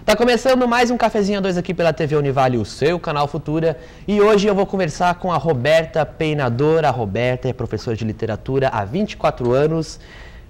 Tá começando mais um Cafezinho a 2 aqui pela TV Univale, o seu canal Futura. E hoje eu vou conversar com a Roberta Peinador. A Roberta é professora de literatura há 24 anos,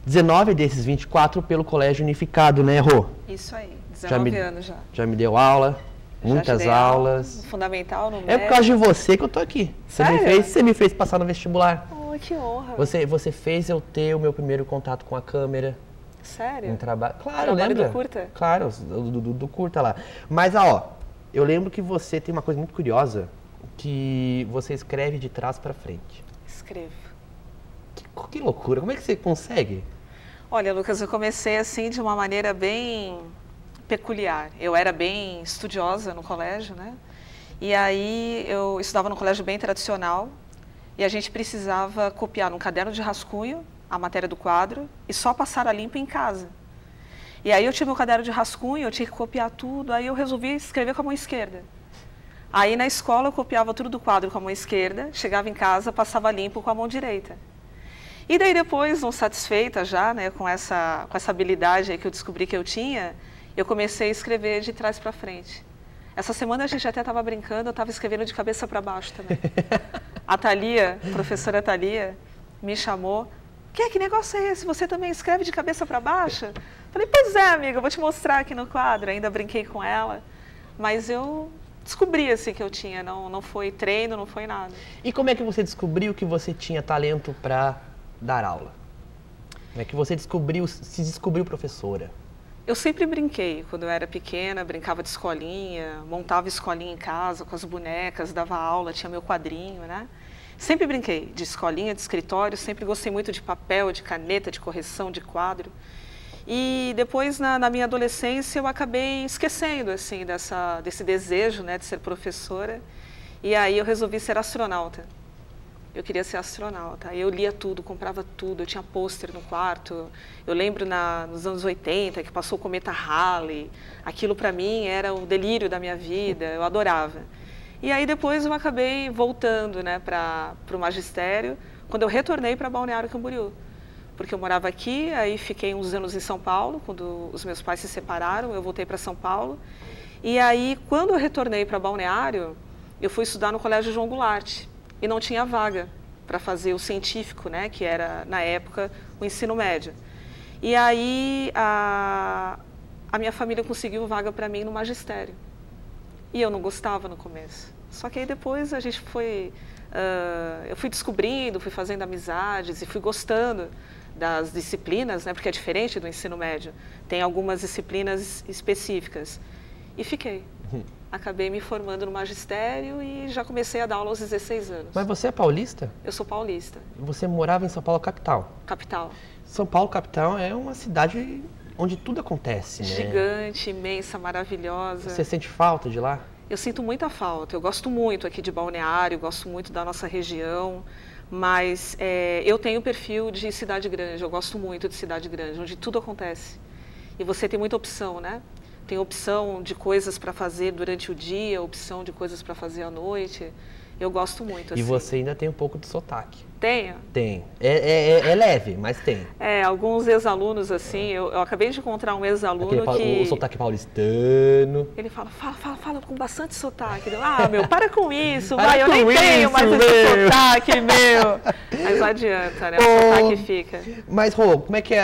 19 desses 24 pelo Colégio Unificado, né, Rô? Isso aí, 19 anos já. Já me deu aula, muitas aulas. Fundamental, no médio. É por causa de você que eu tô aqui. Sério? Você me fez passar no vestibular. Oh, que honra. Você fez eu ter o meu primeiro contato com a câmera. Sério? Um trabalho. Claro, trabalho lembra? do curta? Claro, do curta lá. Mas, ó, eu lembro que você tem uma coisa muito curiosa, que você escreve de trás para frente. Escrevo. Que loucura, como é que você consegue? Olha, Lucas, eu comecei assim de uma maneira bem peculiar. Eu era bem estudiosa no colégio, né? E aí eu estudava num colégio bem tradicional e a gente precisava copiar num caderno de rascunho a matéria do quadro e só passar a limpo em casa. E aí eu tinha meu caderno de rascunho, eu tinha que copiar tudo, aí eu resolvi escrever com a mão esquerda. Aí na escola eu copiava tudo do quadro com a mão esquerda, chegava em casa, passava limpo com a mão direita. E daí depois, não satisfeita já, né, com essa habilidade aí que eu descobri que eu tinha, eu comecei a escrever de trás para frente. Essa semana a gente até estava brincando, eu estava escrevendo de cabeça para baixo também. A Thalia, a professora Thalia, me chamou. Que negócio é esse? Você também escreve de cabeça para baixo? Falei, pois é, amiga, eu vou te mostrar aqui no quadro. Ainda brinquei com ela, mas eu descobri assim que eu tinha, não foi treino, não foi nada. E como é que você descobriu que você tinha talento para dar aula? Como é que você se descobriu professora? Eu sempre brinquei, quando eu era pequena, brincava de escolinha, montava escolinha em casa com as bonecas, dava aula, tinha meu quadrinho, né? Sempre brinquei de escolinha, de escritório, sempre gostei muito de papel, de caneta, de correção, de quadro. E depois, na minha adolescência, eu acabei esquecendo assim, desse desejo, né, de ser professora. E aí eu resolvi ser astronauta. Eu queria ser astronauta. Eu lia tudo, comprava tudo, eu tinha pôster no quarto. Eu lembro nos anos 80 que passou o cometa Halley. Aquilo para mim era o delírio da minha vida, eu adorava. E aí depois eu acabei voltando, né, para o magistério, quando eu retornei para Balneário Camboriú. Porque eu morava aqui, aí fiquei uns anos em São Paulo, quando os meus pais se separaram, eu voltei para São Paulo. E aí, quando eu retornei para Balneário, eu fui estudar no Colégio João Goulart. E não tinha vaga para fazer o científico, né, que era, na época, o ensino médio. E aí a minha família conseguiu vaga para mim no magistério. E eu não gostava no começo. Só que aí depois a gente eu fui descobrindo, fui fazendo amizades e fui gostando das disciplinas, né, porque é diferente do ensino médio. Tem algumas disciplinas específicas. E fiquei. Acabei me formando no magistério e já comecei a dar aula aos 16 anos. Mas você é paulista? Eu sou paulista. Você morava em São Paulo, capital? Capital. São Paulo, capital, é uma cidade onde tudo acontece, né? Gigante, imensa, maravilhosa. Você sente falta de lá? Eu sinto muita falta. Eu gosto muito aqui de Balneário, gosto muito da nossa região, mas eu tenho perfil de cidade grande, eu gosto muito de cidade grande, onde tudo acontece. E você tem muita opção, né? Tem opção de coisas para fazer durante o dia, opção de coisas para fazer à noite. Eu gosto muito, assim. E você ainda tem um pouco de sotaque. Tenho? Tem. É leve, mas tem. Alguns ex-alunos, assim, eu acabei de encontrar um ex-aluno que... O sotaque paulistano. Ele fala com bastante sotaque. Meu, para com isso, para vai, eu nem tenho mais esse sotaque, meu. Mas não adianta, né? O sotaque fica. Mas, Rô, como é que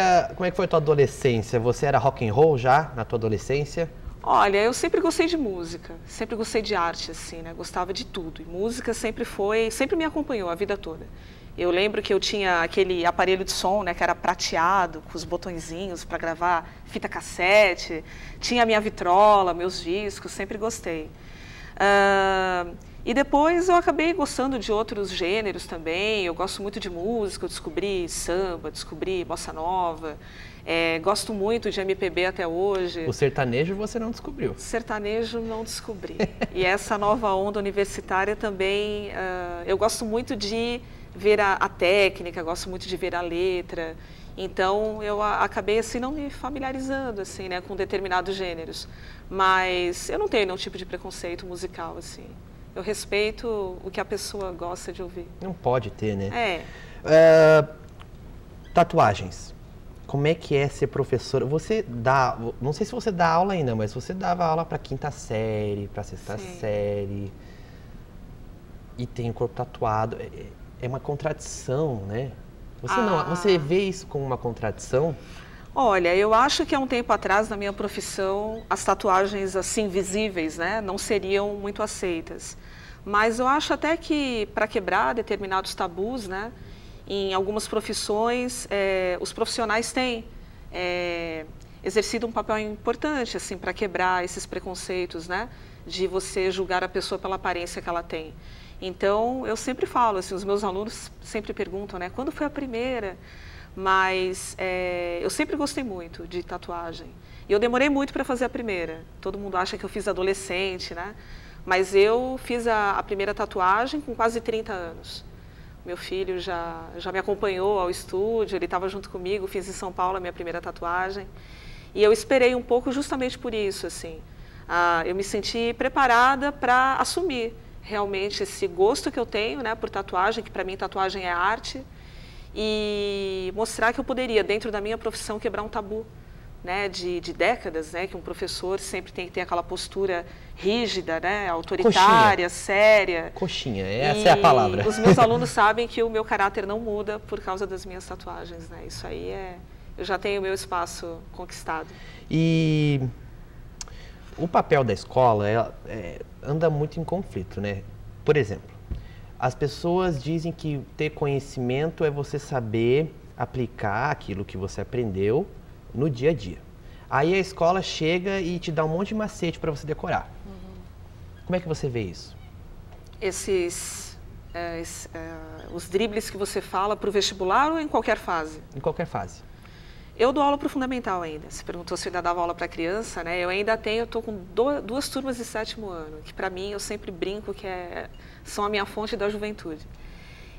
foi a tua adolescência? Você era rock and roll já na tua adolescência? Olha, eu sempre gostei de música, sempre gostei de arte, assim, né? Gostava de tudo. E música sempre me acompanhou a vida toda. Eu lembro que eu tinha aquele aparelho de som, né, que era prateado, com os botõezinhos para gravar fita cassete. Tinha a minha vitrola, meus discos, sempre gostei. E depois eu acabei gostando de outros gêneros também. Eu gosto muito de música, eu descobri samba, descobri bossa nova. Gosto muito de MPB até hoje. O sertanejo você não descobriu? Sertanejo não descobri. E essa nova onda universitária também, eu gosto muito de ver a técnica, gosto muito de ver a letra. Então eu acabei assim não me familiarizando assim, né, com determinados gêneros. Mas eu não tenho nenhum tipo de preconceito musical assim. Eu respeito o que a pessoa gosta de ouvir. Não pode ter, né? É. Tatuagens. como é que é ser professora? Você dá, não sei se você dá aula ainda, mas você dava aula para quinta série, para sexta série, e tem o corpo tatuado. É uma contradição, né? Você vê isso como uma contradição? Olha, eu acho que há um tempo atrás, na minha profissão, as tatuagens assim visíveis, né, não seriam muito aceitas. Mas eu acho até que para quebrar determinados tabus, né, em algumas profissões, os profissionais têm exercido um papel importante assim para quebrar esses preconceitos, né, de você julgar a pessoa pela aparência que ela tem. Então, eu sempre falo, assim, os meus alunos sempre perguntam, né, quando foi a primeira? Mas eu sempre gostei muito de tatuagem. E eu demorei muito para fazer a primeira. Todo mundo acha que eu fiz adolescente, né? Mas eu fiz a primeira tatuagem com quase 30 anos. Meu filho já me acompanhou ao estúdio, ele estava junto comigo, fiz em São Paulo a minha primeira tatuagem. E eu esperei um pouco justamente por isso, assim. Eu me senti preparada para assumir realmente esse gosto que eu tenho, né, por tatuagem, que para mim tatuagem é arte, e mostrar que eu poderia, dentro da minha profissão, quebrar um tabu, né, de décadas, né, que um professor sempre tem que ter aquela postura rígida, né, autoritária, séria. Coxinha, essa é a palavra. Os meus alunos sabem que o meu caráter não muda por causa das minhas tatuagens, né, isso aí eu já tenho o meu espaço conquistado. E o papel da escola anda muito em conflito, né? Por exemplo, as pessoas dizem que ter conhecimento é você saber aplicar aquilo que você aprendeu no dia a dia. Aí a escola chega e te dá um monte de macete para você decorar. Como é que você vê isso? Os dribles que você fala para o vestibular ou em qualquer fase? Em qualquer fase. Eu dou aula para o fundamental ainda. Você perguntou se eu ainda dava aula para criança, né? Eu ainda tenho, eu estou com duas turmas de 7º ano, que para mim eu sempre brinco que são a minha fonte da juventude.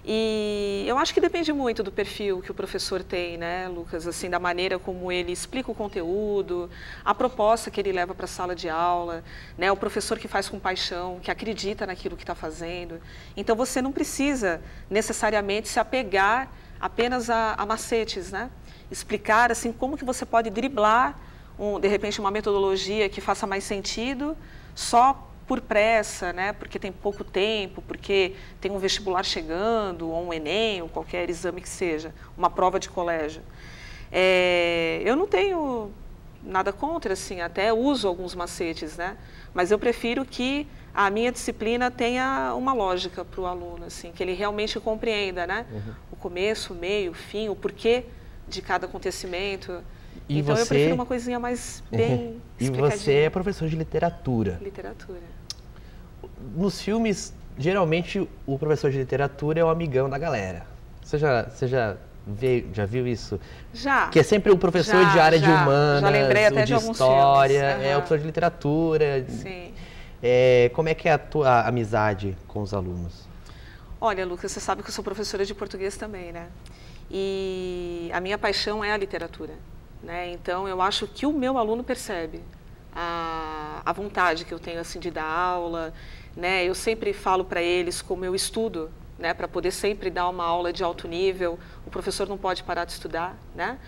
E eu acho que depende muito do perfil que o professor tem, né, Lucas? Assim, da maneira como ele explica o conteúdo, a proposta que ele leva para a sala de aula, né? O professor que faz com paixão, que acredita naquilo que está fazendo. Então você não precisa necessariamente se apegar apenas a macetes, né? Explicar assim como que você pode driblar de repente uma metodologia que faça mais sentido só por pressa, né? Porque tem pouco tempo, porque tem um vestibular chegando, ou um Enem, ou qualquer exame que seja, uma prova de colégio. Eu não tenho nada contra, assim, até uso alguns macetes, né? Mas eu prefiro que a minha disciplina tenha uma lógica para o aluno, assim, que ele realmente compreenda, né? O começo, o meio, o fim, o porquê de cada acontecimento. Então eu prefiro uma coisinha mais bem explicadinha. E você é professor de literatura. Literatura. Nos filmes, geralmente o professor de literatura é o amigão da galera. Você já viu isso? Já. Que é sempre o professor de área de humanas, já lembrei até o de alguns história, filmes. é o professor de literatura. Sim. Como é que é a tua amizade com os alunos? Olha, Lucas, você sabe que eu sou professora de português também, né? E a minha paixão é a literatura, né? Então eu acho que o meu aluno percebe a vontade que eu tenho assim de dar aula, né? Eu sempre falo para eles como eu estudo, né? Para poder sempre dar uma aula de alto nível, o professor não pode parar de estudar, né?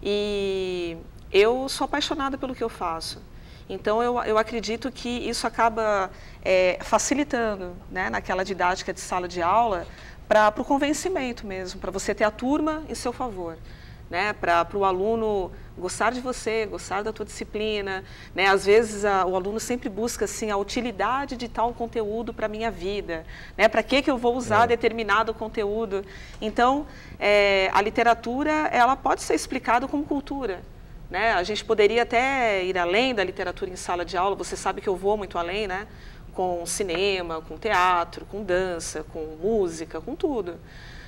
E eu sou apaixonada pelo que eu faço. Então eu acredito que isso acaba facilitando, né? Naquela didática de sala de aula, para o convencimento mesmo, para você ter a turma em seu favor, né? Para o aluno gostar de você, gostar da tua disciplina, né? Às vezes o aluno sempre busca assim a utilidade de tal conteúdo para a minha vida, né? Para que eu vou usar determinado conteúdo? Então, a literatura ela pode ser explicada como cultura, né? A gente poderia até ir além da literatura em sala de aula. Você sabe que eu vou muito além, né? Com cinema, com teatro, com dança, com música, com tudo,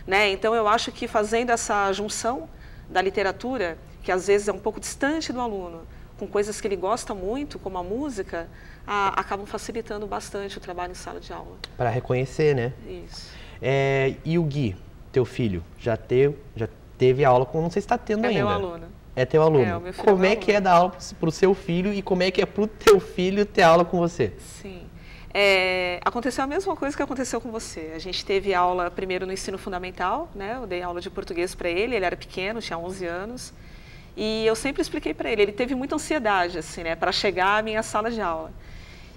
né? Então eu acho que fazendo essa junção da literatura, que às vezes é um pouco distante do aluno, com coisas que ele gosta muito, como a música, acabam facilitando bastante o trabalho em sala de aula. Para reconhecer, né? Isso. E o Gui, teu filho, já teve aula com, não sei se está tendo ainda. É meu aluno. É teu aluno. O meu filho como é que é dar aula para o seu filho e como é que é para o teu filho ter aula com você? Sim. Aconteceu a mesma coisa que aconteceu com você. A gente teve aula primeiro no ensino fundamental, né? Eu dei aula de português para ele era pequeno, tinha 11 anos. E eu sempre expliquei para ele teve muita ansiedade, assim, né, para chegar à minha sala de aula.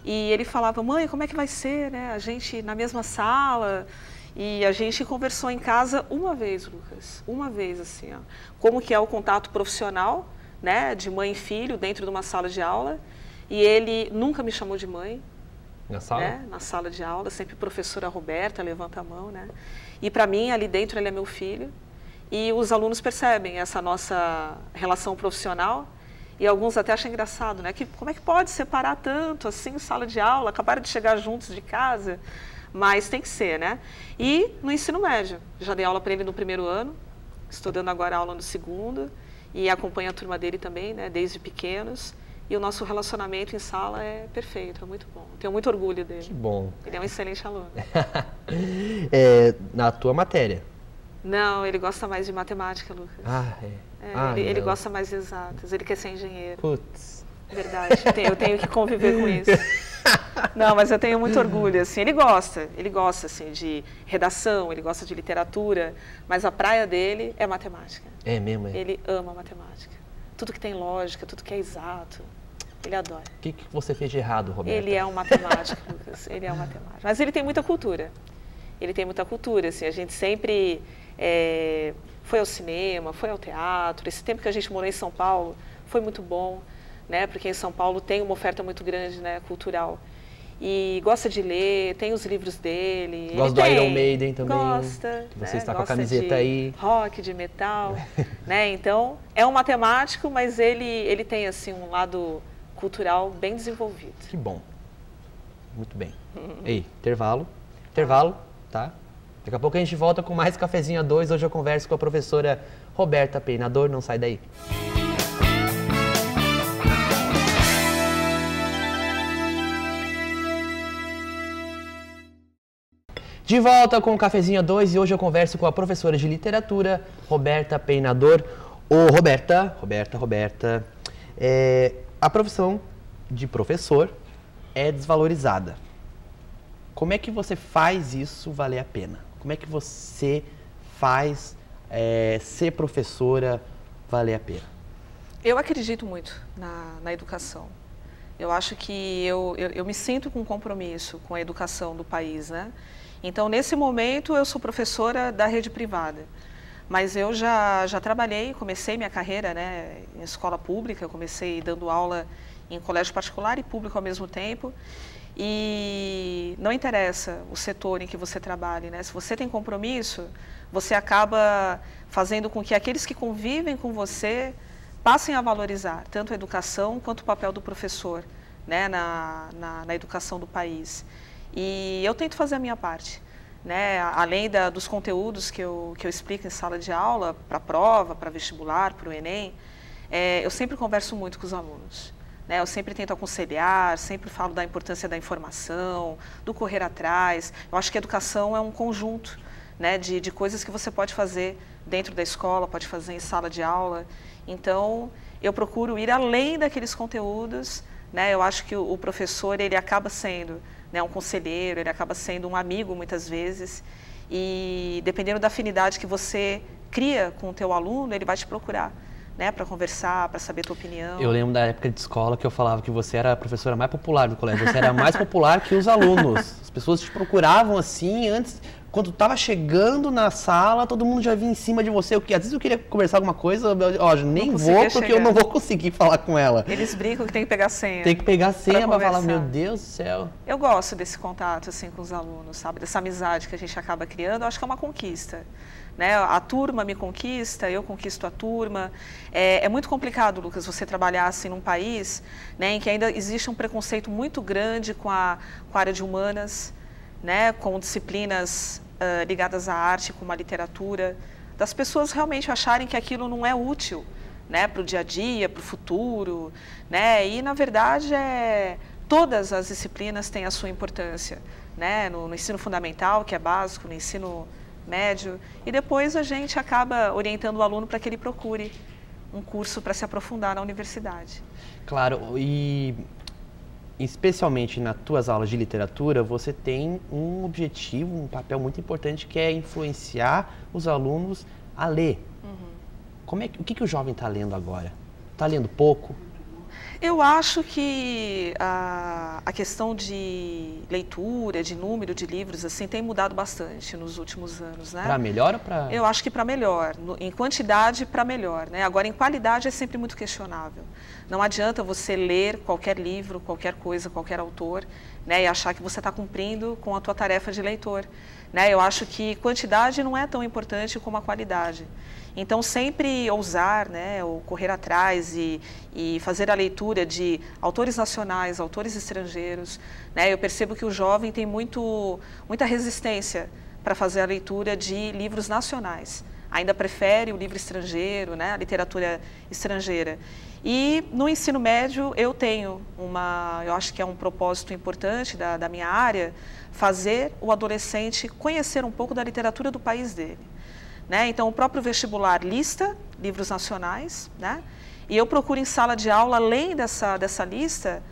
E ele falava, mãe, como é que vai ser, né, a gente na mesma sala? E a gente conversou em casa uma vez, Lucas, uma vez, assim, ó, como que é o contato profissional, né, de mãe e filho dentro de uma sala de aula. E ele nunca me chamou de mãe. Na sala? Né, na sala de aula, sempre professora Roberta, levanta a mão, né? E para mim, ali dentro, ele é meu filho. E os alunos percebem essa nossa relação profissional. E alguns até acham engraçado, né? Como é que pode separar tanto, assim, sala de aula? Acabaram de chegar juntos de casa. Mas tem que ser, né? E no ensino médio, já dei aula para ele no primeiro ano. Estou dando agora aula no segundo. E acompanho a turma dele também, né? Desde pequenos. E o nosso relacionamento em sala é perfeito, é muito bom. Tenho muito orgulho dele. Que bom. Ele é um excelente aluno. Na tua matéria? Não, ele gosta mais de matemática, Lucas. Ele gosta mais de exatas, ele quer ser engenheiro. Putz. Verdade, eu tenho que conviver com isso. Não, mas eu tenho muito orgulho, assim, ele gosta assim, de redação, ele gosta de literatura, mas a praia dele é matemática. É mesmo? Ele ama matemática. Tudo que tem lógica, tudo que é exato, ele adora. O que você fez de errado, Roberta? Ele é um matemático, Lucas, ele é um matemático. Mas ele tem muita cultura. Ele tem muita cultura, assim, a gente sempre foi ao cinema, foi ao teatro. Esse tempo que a gente morou em São Paulo foi muito bom, né? Porque em São Paulo tem uma oferta muito grande, né, cultural. E gosta de ler, tem os livros dele. Gosta do Iron Maiden também. Gosta. Você né? está com a Gosta camiseta de aí. Rock, de metal, né? Então, é um matemático, mas ele tem, assim, um lado cultural bem desenvolvido. Que bom. Muito bem. Ei, intervalo. Intervalo, tá? Daqui a pouco a gente volta com mais Cafezinho a 2. Hoje eu converso com a professora Roberta Peinador. Não sai daí. De volta com o Cafezinho a 2 e hoje eu converso com a professora de literatura, Roberta Peinador. Roberta, a profissão de professor é desvalorizada. Como é que você faz isso valer a pena? Como é que você faz ser professora valer a pena? Eu acredito muito na educação. Eu acho que eu me sinto com compromisso com a educação do país, né? Então, nesse momento, eu sou professora da rede privada, mas eu já trabalhei, comecei minha carreira, né, em escola pública, eu comecei dando aula em colégio particular e público ao mesmo tempo, e não interessa o setor em que você trabalhe, né? Se você tem compromisso, você acaba fazendo com que aqueles que convivem com você passem a valorizar tanto a educação quanto o papel do professor, né, na educação do país. E eu tento fazer a minha parte, né? Além dos conteúdos que eu explico em sala de aula, para prova, para vestibular, para o Enem, eu sempre converso muito com os alunos, né? Eu sempre tento aconselhar, sempre falo da importância da informação, do correr atrás. Eu acho que a educação é um conjunto, né, de coisas que você pode fazer dentro da escola, pode fazer em sala de aula. Então, eu procuro ir além daqueles conteúdos, né? Eu acho que o professor, ele acaba sendo, né, um conselheiro, ele acaba sendo um amigo muitas vezes, e dependendo da afinidade que você cria com o teu aluno, ele vai te procurar, né, para conversar, para saber a tua opinião. Eu lembro da época de escola que eu falava que você era a professora mais popular do colégio, você era mais popular que os alunos. As pessoas te procuravam assim, antes, quando estava chegando na sala, todo mundo já vinha em cima de você. Às vezes eu queria conversar alguma coisa, nem vou porque eu não vou conseguir falar com ela. Eles brincam que tem que pegar senha. Tem que pegar senha para falar, meu Deus do céu. Eu gosto desse contato assim com os alunos, sabe? Dessa amizade que a gente acaba criando, eu acho que é uma conquista. Né? A turma me conquista, eu conquisto a turma. É muito complicado, Lucas, você trabalhar assim num país, né, em que ainda existe um preconceito muito grande com a área de humanas, né, com disciplinas ligadas à arte, como a literatura, das pessoas realmente acharem que aquilo não é útil, né, para o dia a dia, para o futuro, né, e na verdade todas as disciplinas têm a sua importância, né, no ensino fundamental, que é básico, no ensino médio, e depois a gente acaba orientando o aluno para que ele procure um curso para se aprofundar na universidade. Claro, e especialmente nas tuas aulas de literatura, você tem um objetivo, um papel muito importante, que é influenciar os alunos a ler. O que o jovem está lendo agora? Está lendo pouco? Eu acho que a questão de leitura, de número de livros, assim, tem mudado bastante nos últimos anos, né? Para melhor ou para... Eu acho que para melhor. Em quantidade, para melhor, né? Agora, em qualidade, é sempre muito questionável. Não adianta você ler qualquer livro, qualquer coisa, qualquer autor, né? E achar que você está cumprindo com a tua tarefa de leitor, né? Eu acho que quantidade não é tão importante como a qualidade. Então, sempre ousar, né, ou correr atrás e fazer a leitura de autores nacionais, autores estrangeiros, né? Eu percebo que o jovem tem muita resistência para fazer a leitura de livros nacionais. Ainda prefere o livro estrangeiro, né, a literatura estrangeira. E no ensino médio eu acho que é um propósito importante da minha área, fazer o adolescente conhecer um pouco da literatura do país dele. Né? Então, o próprio vestibular lista livros nacionais, né? E eu procuro em sala de aula, além dessa lista,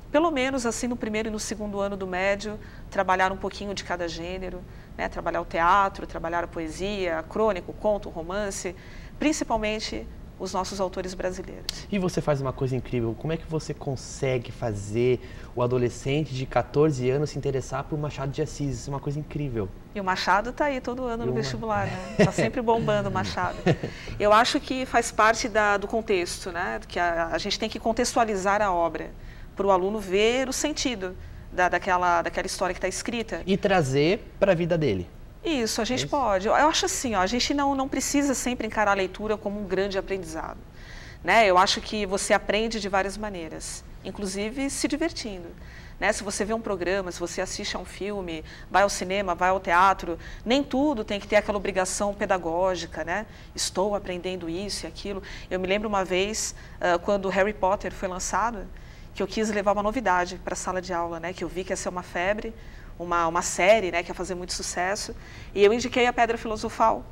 pelo menos assim no primeiro e no segundo ano do médio, trabalhar um pouquinho de cada gênero, né? Trabalhar o teatro, trabalhar a poesia, a crônica, o conto, o romance, principalmente os nossos autores brasileiros. E você faz uma coisa incrível, como é que você consegue fazer o adolescente de 14 anos se interessar por Machado de Assis? Isso é uma coisa incrível. E o Machado está aí todo ano no vestibular, né? Está sempre bombando o Machado. Eu acho que faz parte do contexto, né? Que a gente tem que contextualizar a obra, para o aluno ver o sentido daquela história que está escrita. E trazer para a vida dele. Isso, a gente pode. Eu acho assim, ó, a gente não precisa sempre encarar a leitura como um grande aprendizado, né? Eu acho que você aprende de várias maneiras, inclusive se divertindo, né? Se você vê um programa, se você assiste a um filme, vai ao cinema, vai ao teatro, nem tudo tem que ter aquela obrigação pedagógica, né? Estou aprendendo isso e aquilo. Eu me lembro uma vez, quando Harry Potter foi lançado, que eu quis levar uma novidade para a sala de aula, né? Que eu vi que ia ser uma febre, uma série, né, que ia fazer muito sucesso, e eu indiquei a Pedra Filosofal.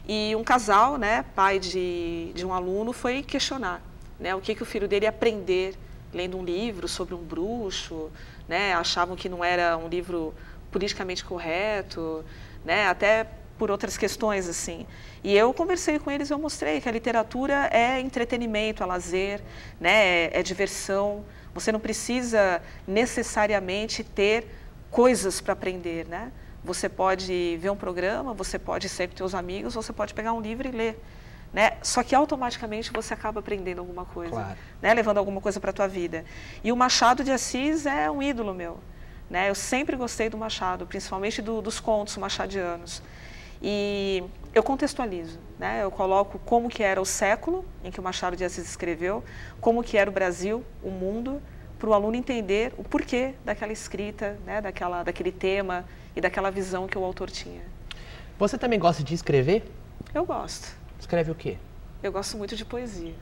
E um casal, né, pai de um aluno, foi questionar, né, o que o filho dele ia aprender lendo um livro sobre um bruxo, né, achavam que não era um livro politicamente correto, né, até por outras questões, assim. E eu conversei com eles, eu mostrei que a literatura é entretenimento, é lazer, né, é diversão. Você não precisa necessariamente ter coisas para aprender, né? Você pode ver um programa, você pode sair com seus amigos, você pode pegar um livro e ler, né? Só que automaticamente você acaba aprendendo alguma coisa, claro, né? Levando alguma coisa para a tua vida. E o Machado de Assis é um ídolo meu, né? Eu sempre gostei do Machado, principalmente dos contos machadianos. E eu contextualizo, né? Eu coloco como que era o século em que o Machado de Assis escreveu, como que era o Brasil, o mundo, para o aluno entender o porquê daquela escrita, né, daquele tema e daquela visão que o autor tinha. Você também gosta de escrever? Eu gosto. Escreve o quê? Eu gosto muito de poesia.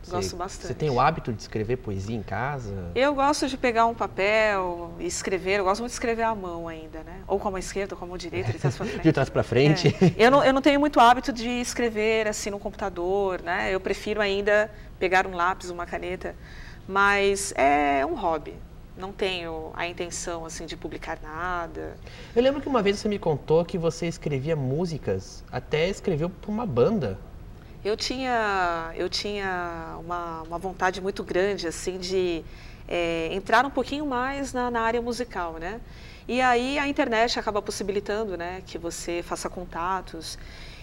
Gosto bastante. Você tem o hábito de escrever poesia em casa? Eu gosto de pegar um papel e escrever. Eu gosto muito de escrever à mão ainda, né? Ou com a mão esquerda, ou com a mão direita, de trás para frente. De trás para frente? É. Eu não tenho muito hábito de escrever assim no computador, né? Eu prefiro ainda pegar um lápis, uma caneta. Mas é um hobby, não tenho a intenção assim de publicar nada. Eu lembro que uma vez você me contou que você escrevia músicas, até escreveu para uma banda. Eu tinha uma vontade muito grande assim de entrar um pouquinho mais na área musical, né? E aí a internet acaba possibilitando, né, que você faça contatos.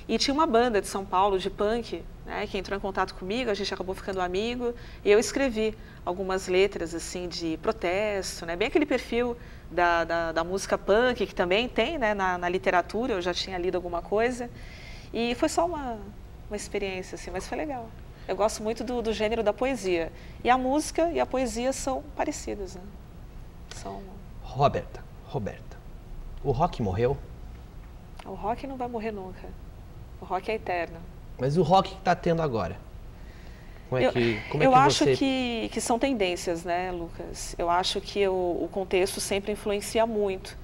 E tinha uma banda de São Paulo, de punk, né, que entrou em contato comigo, a gente acabou ficando amigo, e eu escrevi algumas letras assim de protesto, né, bem aquele perfil da música punk, que também tem, né, na literatura, eu já tinha lido alguma coisa, e foi só uma experiência, assim, mas foi legal. Eu gosto muito do gênero da poesia, e a música e a poesia são parecidas, né? Roberta, o rock morreu? O rock não vai morrer nunca. O rock é eterno. Mas o rock que está tendo agora? Eu acho que são tendências, né, Lucas? Eu acho que o contexto sempre influencia muito.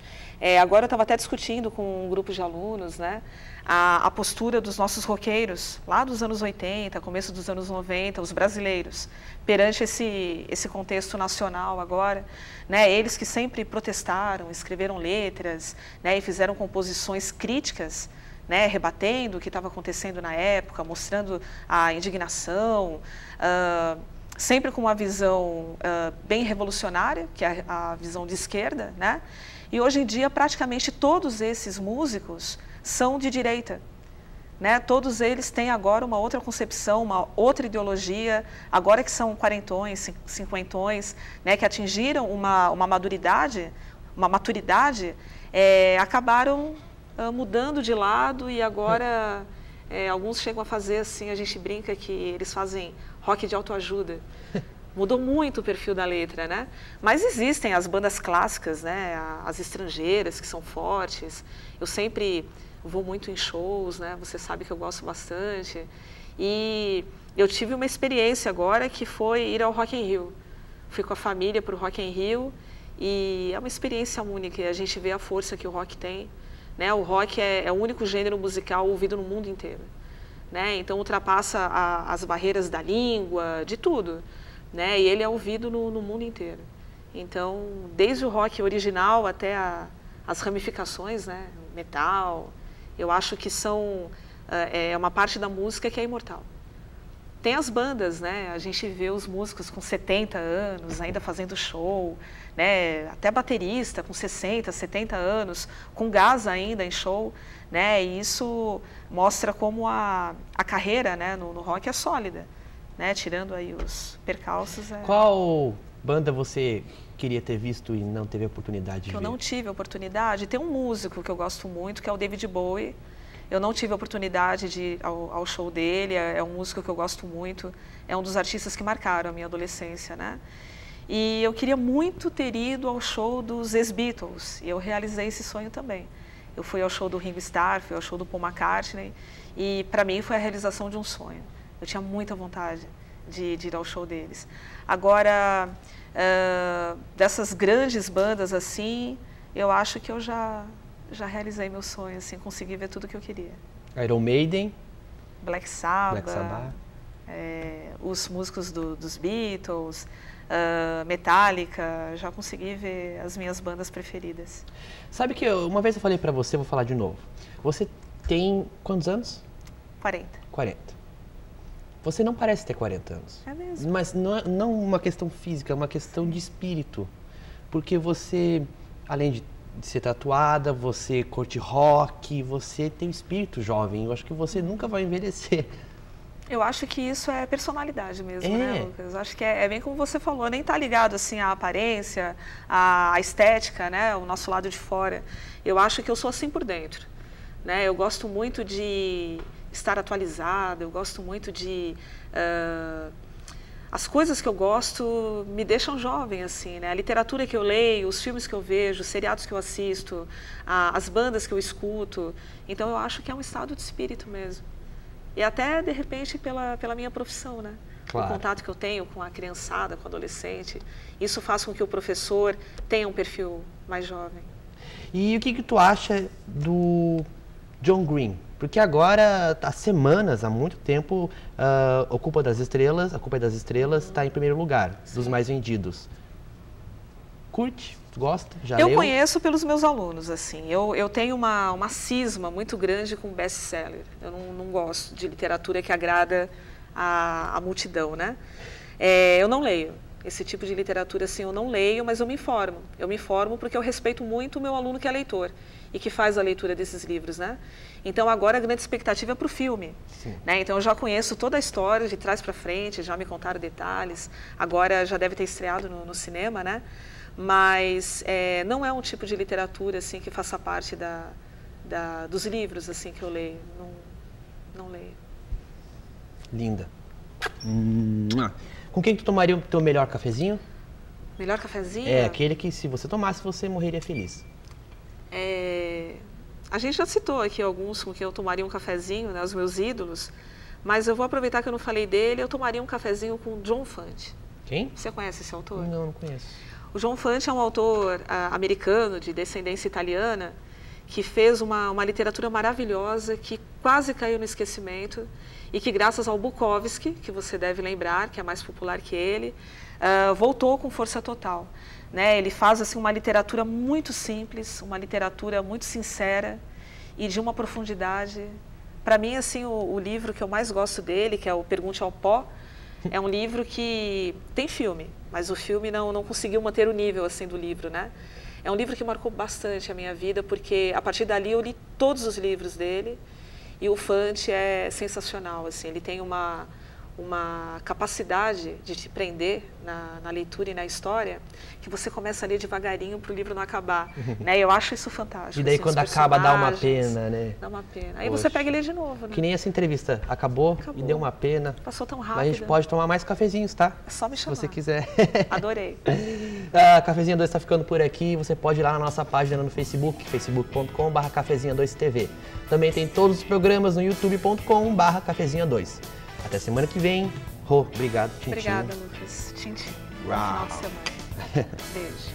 Agora eu estava até discutindo com um grupo de alunos, né, a postura dos nossos roqueiros, lá dos anos 80, começo dos anos 90, os brasileiros, perante esse contexto nacional agora, né, eles que sempre protestaram, escreveram letras, né, e fizeram composições críticas, né, rebatendo o que estava acontecendo na época, mostrando a indignação, sempre com uma visão bem revolucionária, que é a visão de esquerda, né? E hoje em dia praticamente todos esses músicos são de direita, né? Todos eles têm agora uma outra concepção, uma outra ideologia, agora que são quarentões, cinquentões, né, que atingiram uma maturidade, acabaram mudando de lado e agora alguns chegam a fazer assim, a gente brinca que eles fazem rock de autoajuda. Mudou muito o perfil da letra, né? Mas existem as bandas clássicas, né? As estrangeiras que são fortes. Eu sempre vou muito em shows, né? Você sabe que eu gosto bastante. E eu tive uma experiência agora que foi ir ao Rock in Rio. Fui com a família para o Rock in Rio e é uma experiência única. A gente vê a força que o rock tem. Né? O rock é o único gênero musical ouvido no mundo inteiro. Né? Então ultrapassa as barreiras da língua, de tudo. Né? E ele é ouvido no mundo inteiro. Então, desde o rock original até as ramificações, né? O metal, eu acho que são uma parte da música que é imortal. Tem as bandas, né? A gente vê os músicos com 70 anos ainda fazendo show, né? Até baterista com 60, 70 anos, com gás ainda em show, né? E isso mostra como a carreira, né, no rock é sólida, né? Tirando aí os percalços. Qual banda você queria ter visto e não teve a oportunidade de ver? Eu não tive a oportunidade. Tem um músico que eu gosto muito, que é o David Bowie. Eu não tive a oportunidade de ir ao show dele, é um músico que eu gosto muito, é um dos artistas que marcaram a minha adolescência, né? E eu queria muito ter ido ao show dos ex-Beatles, e eu realizei esse sonho também. Eu fui ao show do Ringo Starr, fui ao show do Paul McCartney, e para mim foi a realização de um sonho. Eu tinha muita vontade de ir ao show deles. Agora, dessas grandes bandas assim, eu acho que eu já realizei meu sonho, assim, consegui ver tudo o que eu queria. Iron Maiden, Black Sabbath, os músicos dos Beatles, Metallica, já consegui ver as minhas bandas preferidas. Sabe que uma vez eu falei pra você, vou falar de novo. Você tem quantos anos? 40. 40. Você não parece ter 40 anos. É mesmo. Mas não uma questão física, é uma questão de espírito. Porque você, além de ser tatuada, você curte rock, você tem um espírito jovem. Eu acho que você nunca vai envelhecer. Eu acho que isso é personalidade mesmo, né, Lucas? Eu acho que é bem como você falou, nem tá ligado assim à aparência, à estética, né, o nosso lado de fora. Eu acho que eu sou assim por dentro, né? Eu gosto muito de estar atualizada, eu gosto muito de as coisas que eu gosto me deixam jovem, assim, né? A literatura que eu leio, os filmes que eu vejo, os seriados que eu assisto, as bandas que eu escuto. Então, eu acho que é um estado de espírito mesmo. E até, de repente, pela minha profissão, né? Claro. O contato que eu tenho com a criançada, com o adolescente, isso faz com que o professor tenha um perfil mais jovem. E o que tu acha do John Green? Porque agora, há semanas, há muito tempo, A Culpa das Estrelas está em primeiro lugar, dos mais vendidos. Curte? Gosta? Já leu? Eu conheço pelos meus alunos, assim. Eu tenho uma cisma muito grande com best-seller. Eu não gosto de literatura que agrada a multidão, né? Eu não leio. Esse tipo de literatura, assim, eu não leio, mas eu me informo. Eu me informo porque eu respeito muito o meu aluno que é leitor e que faz a leitura desses livros, né? Então, agora a grande expectativa é para o filme, né? Então, eu já conheço toda a história de trás para frente, já me contaram detalhes. Agora já deve ter estreado no cinema, né? Mas não é um tipo de literatura, assim, que faça parte dos livros, assim, que eu leio. Não leio. Linda. Com quem tu tomaria o teu melhor cafezinho? Melhor cafezinho? É, aquele que se você tomasse, você morreria feliz. A gente já citou aqui alguns com quem eu tomaria um cafezinho, né, os meus ídolos, mas eu vou aproveitar que eu não falei dele, eu tomaria um cafezinho com John Fante. Quem? Você conhece esse autor? Não conheço. O John Fante é um autor americano de descendência italiana que fez uma literatura maravilhosa que quase caiu no esquecimento e que, graças ao Bukowski, que você deve lembrar, que é mais popular que ele, voltou com força total. Né? Ele faz assim, uma literatura muito simples, uma literatura muito sincera e de uma profundidade. Para mim, assim, o livro que eu mais gosto dele, que é o Pergunte ao Pó, é um livro que tem filme, mas o filme não conseguiu manter o nível assim do livro, né? É um livro que marcou bastante a minha vida, porque a partir dali eu li todos os livros dele, e o Fante é sensacional, assim, ele tem uma capacidade de te prender na leitura e na história, que você começa a ler devagarinho para o livro não acabar, né? Eu acho isso fantástico. E daí assim, quando acaba dá uma pena, né? Dá uma pena. Aí Poxa. Você pega e lê de novo, né? Que nem essa entrevista, acabou e deu uma pena. Passou tão rápido. Mas a gente pode tomar mais cafezinhos, tá? É só me chamar. Se você quiser. Adorei. A Cafezinho 2 está ficando por aqui. Você pode ir lá na nossa página no Facebook, facebook.com/cafezinha2tv. Também tem todos os programas no youtube.com/cafezinha2. Até semana que vem. Rô, obrigado, Tintin. Obrigada, Lucas. Tintin. Bom final de semana. Beijo.